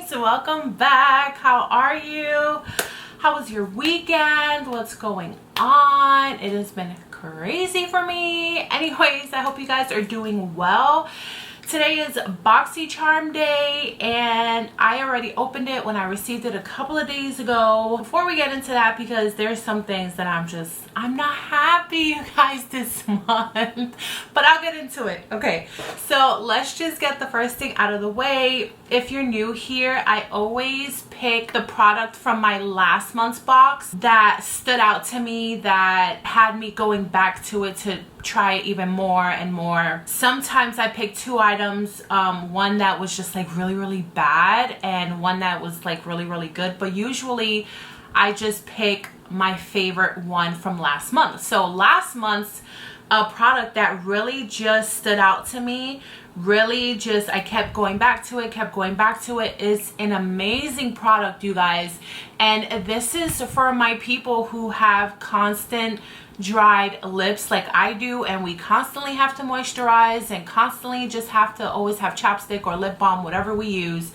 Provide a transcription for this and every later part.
guys, welcome back. How are you? How was your weekend? What's going on? It has been crazy for me. Anyways, I hope you guys are doing well. Today is BoxyCharm day and I already opened it when I received it a couple of days ago. Before we get into that, because there's some things that I'm not happy, you guys, this month, but I'll get into it. Okay, so let's just get the first thing out of the way. If you're new here, I always pick the product from my last month's box that stood out to me, that had me going back to it to try it even more and more. Sometimes I pick two items, one that was just like really bad and one that was like really good, but usually I just pick my favorite one from last month. So last month's product that really just stood out to me, I kept going back to it, is an amazing product, you guys. And this is for my people who have constant dried lips like I do, and we constantly have to moisturize and constantly just have to always have chapstick or lip balm, whatever we use.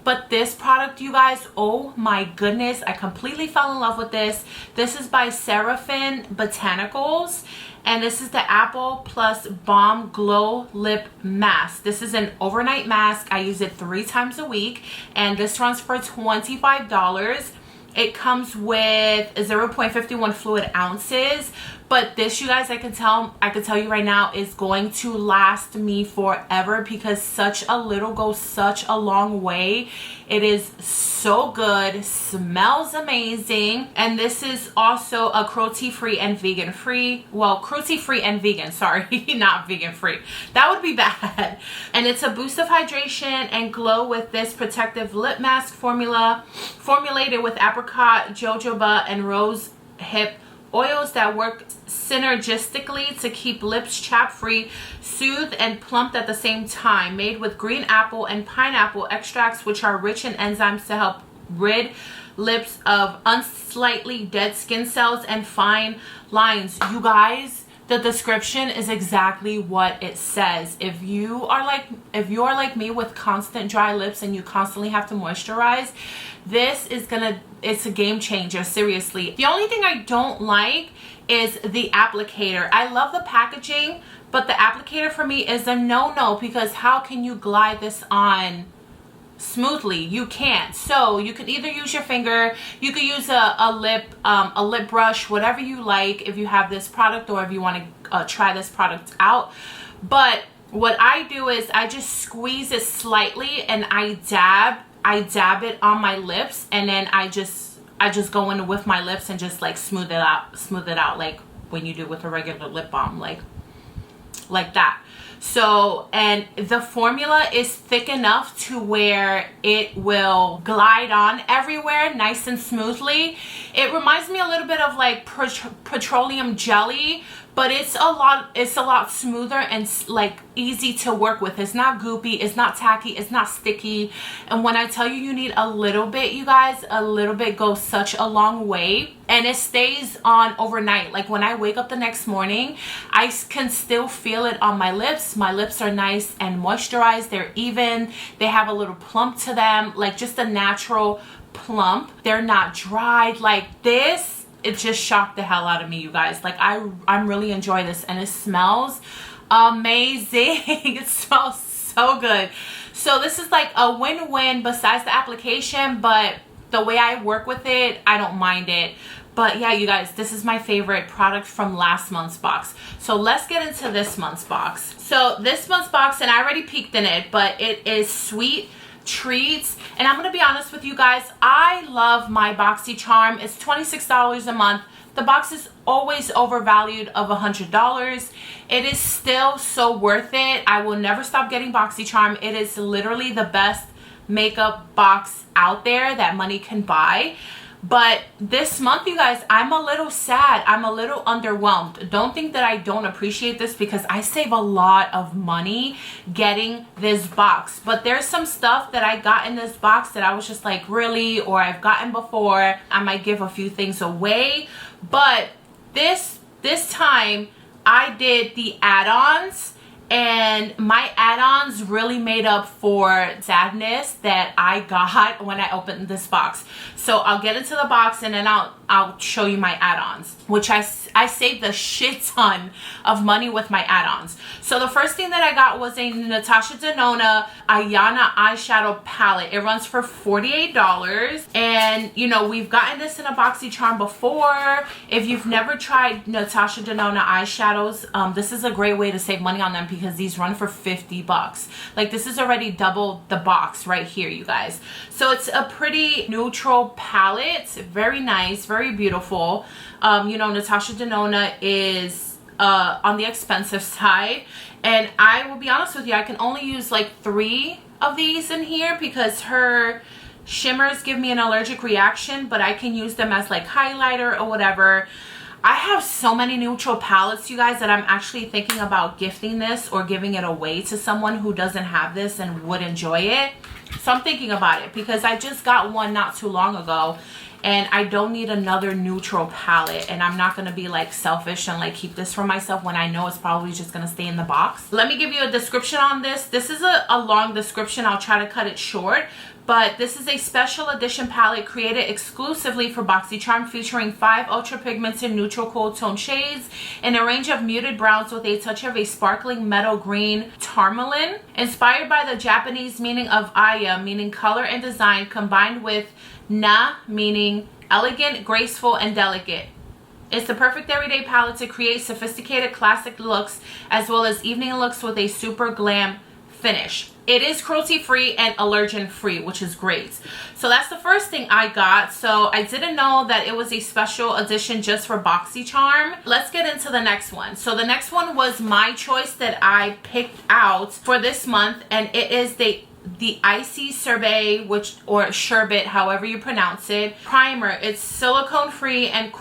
But this product, you guys, oh my goodness, I completely fell in love with this. This is by Seraphim Botanicals, and this is the Apple Plus Balm Glow Lip Mask. This is an overnight mask. I use it 3 times a week, and this runs for $25. It comes with 0.51 fluid ounces, but this, you guys, I can tell you right now, is going to last me forever, because such a little goes such a long way. It is so good, smells amazing, and this is also a cruelty-free and vegan-free. Well, cruelty-free and vegan, sorry, not vegan-free. That would be bad. And it's a boost of hydration and glow with this protective lip mask formulated with apricot, jojoba, and rose hip oils that work synergistically to keep lips chap-free, soothe, and plump at the same time. Made with green apple and pineapple extracts, which are rich in enzymes to help rid lips of unslightly dead skin cells and fine lines. You guys, the description is exactly what it says. If you are like me with constant dry lips and you constantly have to moisturize, this is it's a game changer, seriously. The only thing I don't like is the applicator. I love the packaging, but the applicator for me is a no-no, because how can you glide this on smoothly? You can't. So you could either use your finger, you could use a lip brush, whatever you like, if you have this product or if you want to try this product out. But what I do is I just squeeze it slightly and I dab it on my lips, and then I just go in with my lips and just like smooth it out like when you do with a regular lip balm, like that. So, and the formula is thick enough to where it will glide on everywhere nice and smoothly. It reminds me a little bit of like petroleum jelly, but it's a lot smoother and like easy to work with. It's not goopy, it's not tacky, it's not sticky. And when I tell you you need a little bit, you guys, a little bit goes such a long way. And it stays on overnight. Like when I wake up the next morning, I can still feel it on my lips. My lips are nice and moisturized. They're even. They have a little plump to them, like just a natural plump. They're not dried like this. It just shocked the hell out of me, you guys. Like I'm really enjoying this, and it smells amazing. It smells so good. So this is like a win-win besides the application, but the way I work with it, I don't mind it. But yeah, you guys, this is my favorite product from last month's box. So let's get into this month's box. So this month's box, and I already peeked in it, but it is Sweet Treats. And I'm gonna be honest with you guys, I love my BoxyCharm. It's $26 a month. The box is always overvalued of $100. It is still so worth it. I will never stop getting BoxyCharm. It is literally the best makeup box out there that money can buy. But this month, you guys, I'm a little sad. I'm a little underwhelmed. Don't think that I don't appreciate this, because I save a lot of money getting this box. But there's some stuff that I got in this box that I was just like, really? Or I've gotten before. I might give a few things away. But this time, I did the add-ons. and my add-ons really made up for sadness that I got when I opened this box. So I'll get into the box and then I'll show you my add-ons, which I saved a shit ton of money with my add-ons. So the first thing that I got was a Natasha Denona AYANA eyeshadow palette. It runs for $48, and you know, we've gotten this in a BoxyCharm before. If you've never tried Natasha Denona eyeshadows, this is a great way to save money on them because these run for 50 bucks. Like, this is already double the box right here, you guys. So it's a pretty neutral palette, very nice, very beautiful. You know, Natasha Denona is on the expensive side, and I will be honest with you, I can only use like 3 of these in here because her shimmers give me an allergic reaction, but I can use them as like highlighter or whatever. I have so many neutral palettes, you guys, that I'm actually thinking about gifting this or giving it away to someone who doesn't have this and would enjoy it. So I'm thinking about it because I just got one not too long ago, and I don't need another neutral palette, and I'm not going to be like selfish and like keep this for myself when I know it's probably just going to stay in the box. Let me give you a description on this. This is a long description. I'll try to cut it short. But this is a special edition palette created exclusively for BoxyCharm, featuring 5 ultra pigmented neutral cool tone shades in a range of muted browns with a touch of a sparkling metal green tourmaline. Inspired by the Japanese meaning of aya, meaning color and design, combined with na, meaning elegant, graceful, and delicate. It's the perfect everyday palette to create sophisticated classic looks as well as evening looks with a super glam finish. It is cruelty free and allergen free, which is great. So that's the first thing I got. So I didn't know that it was a special edition just for BoxyCharm. Let's get into the next one. So the next one was my choice that I picked out for this month, and it is the Icy Sherbet, or Sherbet, however you pronounce it, primer. It's silicone free and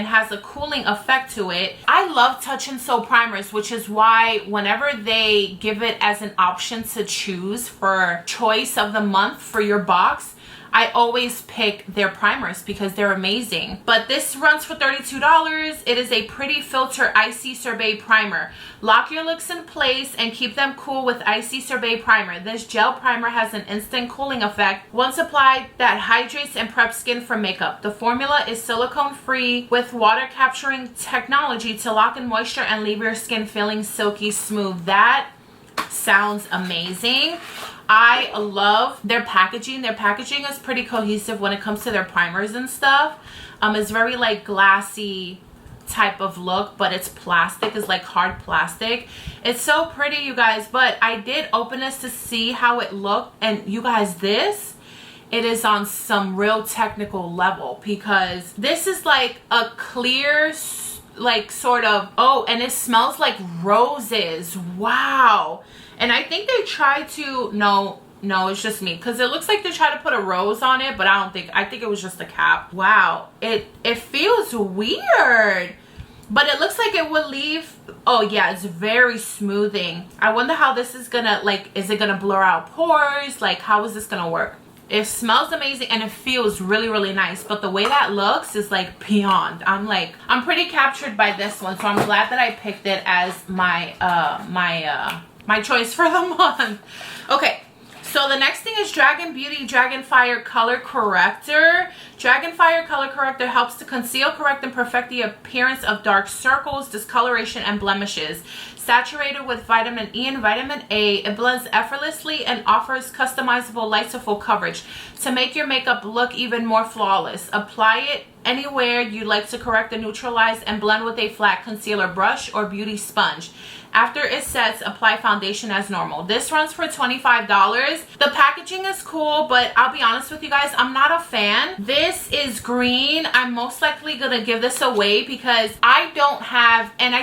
has a cooling effect to it. I love Touch and Sew primers, which is why whenever they give it as an option to choose for choice of the month for your box, I always pick their primers because they're amazing. But this runs for $32. It is a Pretty Filter Icy Sherbet primer. Lock your looks in place and keep them cool with Icy Sherbet primer. This gel primer has an instant cooling effect once applied that hydrates and preps skin for makeup. The formula is silicone free with water capturing technology to lock in moisture and leave your skin feeling silky smooth. That sounds amazing. I love their packaging. Their packaging is pretty cohesive when it comes to their primers and stuff. It's very like glassy type of look, but it's plastic. It's like hard plastic. It's so pretty, you guys. But I did open this to see how it looked, and you guys, it is on some real technical level because this is like a clear, like sort of, oh, and it smells like roses. Wow. And I think they tried to, no, it's just me, because it looks like they tried to put a rose on it, but I think it was just a cap. Wow, it feels weird, but it looks like it would leave. Oh yeah, it's very smoothing. I wonder how this is gonna, like, is it gonna blur out pores? Like, how is this gonna work? It smells amazing and it feels really, really nice, but the way that looks is like beyond. I'm pretty captured by this one, so I'm glad that I picked it as my my choice for the month. Okay, so the next thing is Dragan Beauty Dragon Fire Color Corrector. Dragon Fire Color Corrector helps to conceal, correct, and perfect the appearance of dark circles, discoloration, and blemishes. Saturated with vitamin E and vitamin A, it blends effortlessly and offers customizable light to full coverage to make your makeup look even more flawless. Apply it anywhere you like to correct and neutralize, and blend with a flat concealer brush or beauty sponge. After it sets, apply foundation as normal. This runs for $25. The packaging is cool, but I'll be honest with you guys, I'm not a fan. This is green. I'm most likely gonna give this away because I don't have, and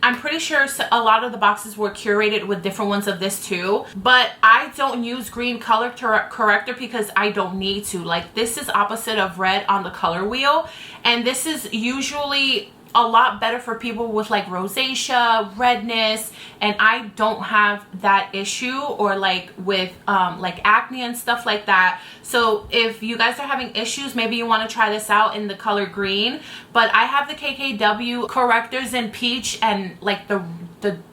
I'm pretty sure a lot of the boxes were curated with different ones of this too, but I don't use green color corrector because I don't need to. Like, this is opposite of red on the color wheel, and this is usually a lot better for people with like rosacea, redness, and I don't have that issue, or like with like acne and stuff like that. So if you guys are having issues, maybe you want to try this out in the color green. But I have the KKW correctors in peach and like the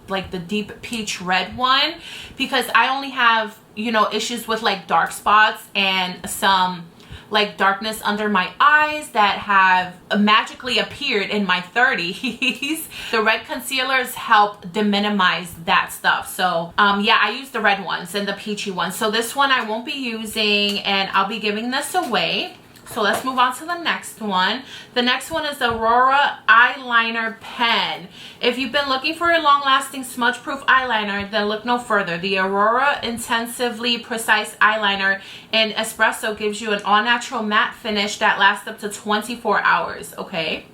like the deep peach red one, because I only have, you know, issues with like dark spots and some like darkness under my eyes that have magically appeared in my 30s. The red concealers help minimize that stuff. So yeah, I use the red ones and the peachy ones. So this one I won't be using, and I'll be giving this away. So let's move on to the next one. The next one is the AURORA eyeliner pen. If you've been looking for a long-lasting smudge-proof eyeliner, then look no further. The AURORA Intensively Precise Eyeliner in Espresso gives you an all-natural matte finish that lasts up to 24 hours, okay?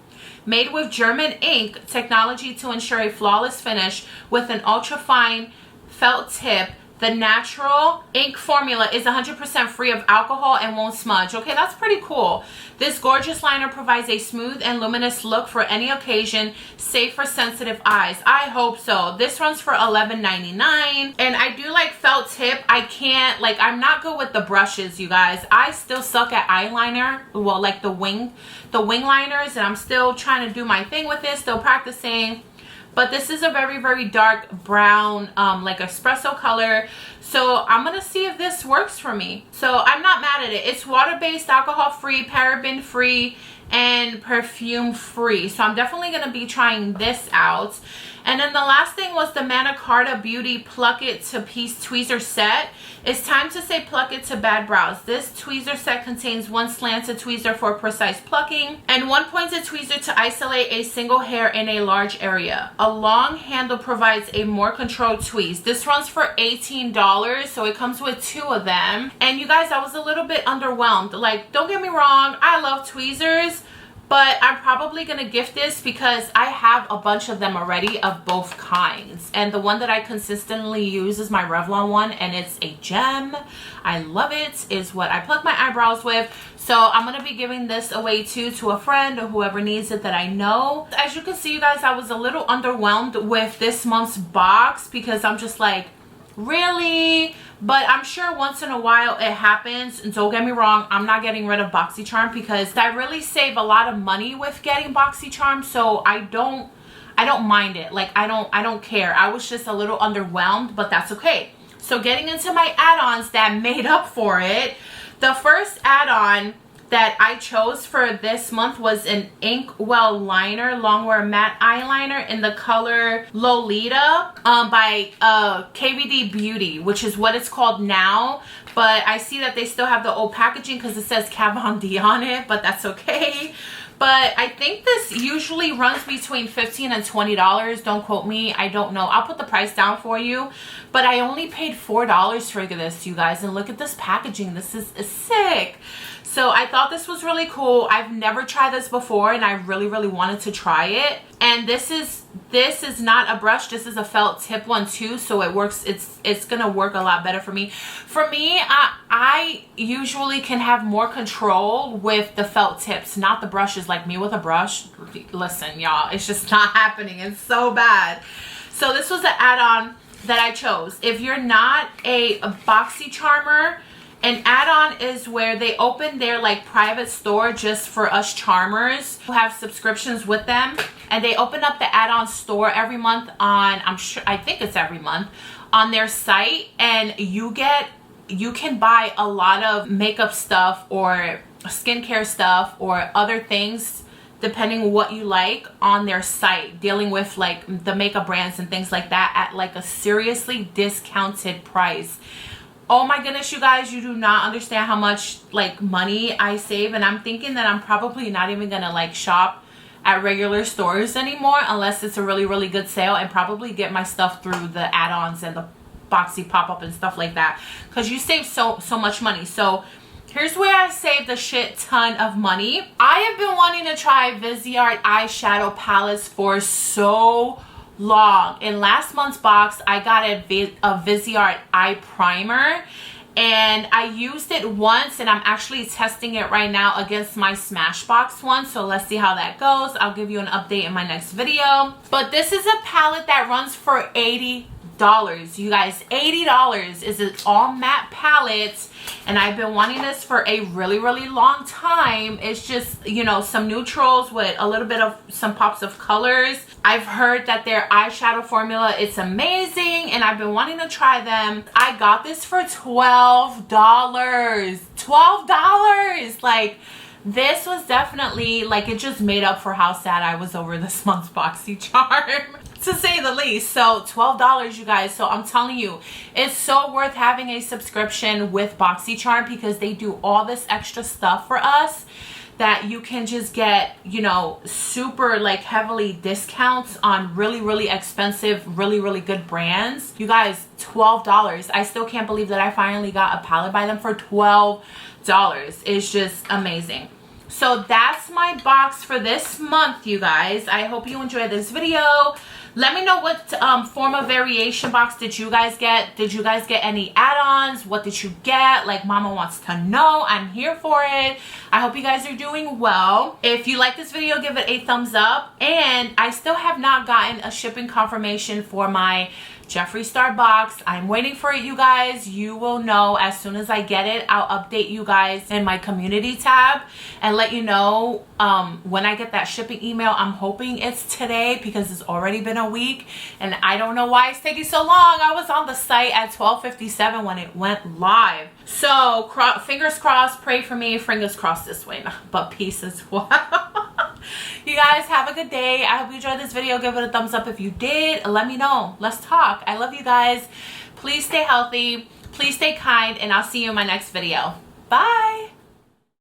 Made with German ink technology to ensure a flawless finish with an ultra-fine felt tip. The natural ink formula is 100% free of alcohol and won't smudge. Okay, that's pretty cool. This gorgeous liner provides a smooth and luminous look for any occasion, safe for sensitive eyes. I hope so. This runs for $11.99. And I do like felt tip. I can't, like, I'm not good with the brushes, you guys. I still suck at eyeliner. Well, like the wing liners. And I'm still trying to do my thing with this, still practicing. But this is a very, very dark brown, like espresso color. So I'm going to see if this works for me. So I'm not mad at it. It's water-based, alcohol-free, paraben-free, and perfume-free. So I'm definitely going to be trying this out. And then the last thing was the Manna Carta Beauty Pluck It to Piece Tweezer Set. It's time to say pluck it to bad brows. This tweezer set contains one slanted tweezer for precise plucking and one pointed tweezer to isolate a single hair in a large area. A long handle provides a more controlled tweeze. This runs for $18, so it comes with 2 of them. And you guys, I was a little bit underwhelmed. Like, don't get me wrong, I love tweezers, but I'm probably going to gift this because I have a bunch of them already of both kinds. And the one that I consistently use is my Revlon one, and it's a gem. I love it. It's what I pluck my eyebrows with. So I'm going to be giving this away too to a friend or whoever needs it that I know. As you can see, you guys, I was a little underwhelmed with this month's box because I'm just like, really? But I'm sure once in a while it happens. And don't get me wrong, I'm not getting rid of BoxyCharm because I really save a lot of money with getting BoxyCharm, so I don't mind it. Like, I don't care. I was just a little underwhelmed, but that's okay. So getting into my add-ons that made up for it, the first add-on that I chose for this month was an Inkwell Liner Longwear Matte Eyeliner in the color Lolita by KVD Beauty, which is what it's called now. But I see that they still have the old packaging because it says Kat Von D on it, but that's okay. But I think this usually runs between $15 and $20. Don't quote me. I don't know. I'll put the price down for you. But I only paid $4 for this, you guys. And look at this packaging. This is sick. So I thought this was really cool. I've never tried this before, and I really, really wanted to try it. And this is not a brush. This is a felt tip one too, so it works. It's gonna work a lot better for me. For me, I usually can have more control with the felt tips, not the brushes. Like me with a brush, listen, y'all, it's just not happening. It's so bad. So this was an add-on that I chose. If you're not a BoxyCharmer, an add-on is where they open their like private store just for us charmers who have subscriptions with them, and they open up the add-on store every month on, I think it's every month, on their site, and you can buy a lot of makeup stuff or skincare stuff or other things depending what you like on their site, dealing with like the makeup brands and things like that at like a seriously discounted price. Oh my goodness, you guys, you do not understand how much like money I save. And I'm thinking that I'm probably not even gonna like shop at regular stores anymore unless it's a really, really good sale, and probably get my stuff through the add-ons and the Boxy pop-up and stuff like that, because you save so much money. So here's where I saved a shit ton of money. I have been wanting to try Viseart eyeshadow palettes for so long. In last month's box, I got a Viseart eye primer, and I used it once, and I'm actually testing it right now against my Smashbox one. So let's see how that goes. I'll give you an update in my next video. But this is a palette that runs for $80. You guys, $80 is an all matte palette, and I've been wanting this for a really long time. It's just, you know, some neutrals with a little bit of some pops of colors. I've heard that their eyeshadow formula is amazing, and I've been wanting to try them. I got this for $12. $12. Like, this was definitely, like, it just made up for how sad I was over this month's BoxyCharm, to say the least. So $12, you guys. So I'm telling you, it's so worth having a subscription with BoxyCharm, because they do all this extra stuff for us that you can just get, you know, super like heavily discounts on really expensive, really good brands. You guys, $12. I still can't believe that I finally got a palette by them for $12. It's just amazing. So that's my box for this month, you guys. I hope you enjoyed this video. Let me know what form of variation box did you guys get. Did you guys get any add-ons? What did you get? Like, mama wants to know. I'm here for it. I hope you guys are doing well. If you like this video, give it a thumbs up. And I still have not gotten a shipping confirmation for my Jeffree Star box. I'm waiting for it, you guys. You will know as soon as I get it. I'll update you guys in my community tab and let you know when I get that shipping email. I'm hoping it's today, because it's already been a week and I don't know why it's taking so long. I was on the site at 12:57 when it went live. So fingers crossed, pray for me, fingers crossed this way, but peace as well. You guys have a good day. I hope you enjoyed this video. Give it a thumbs up if you did. Let me know. Let's talk. I love you guys. Please stay healthy. Please stay kind, and I'll see you in my next video. Bye.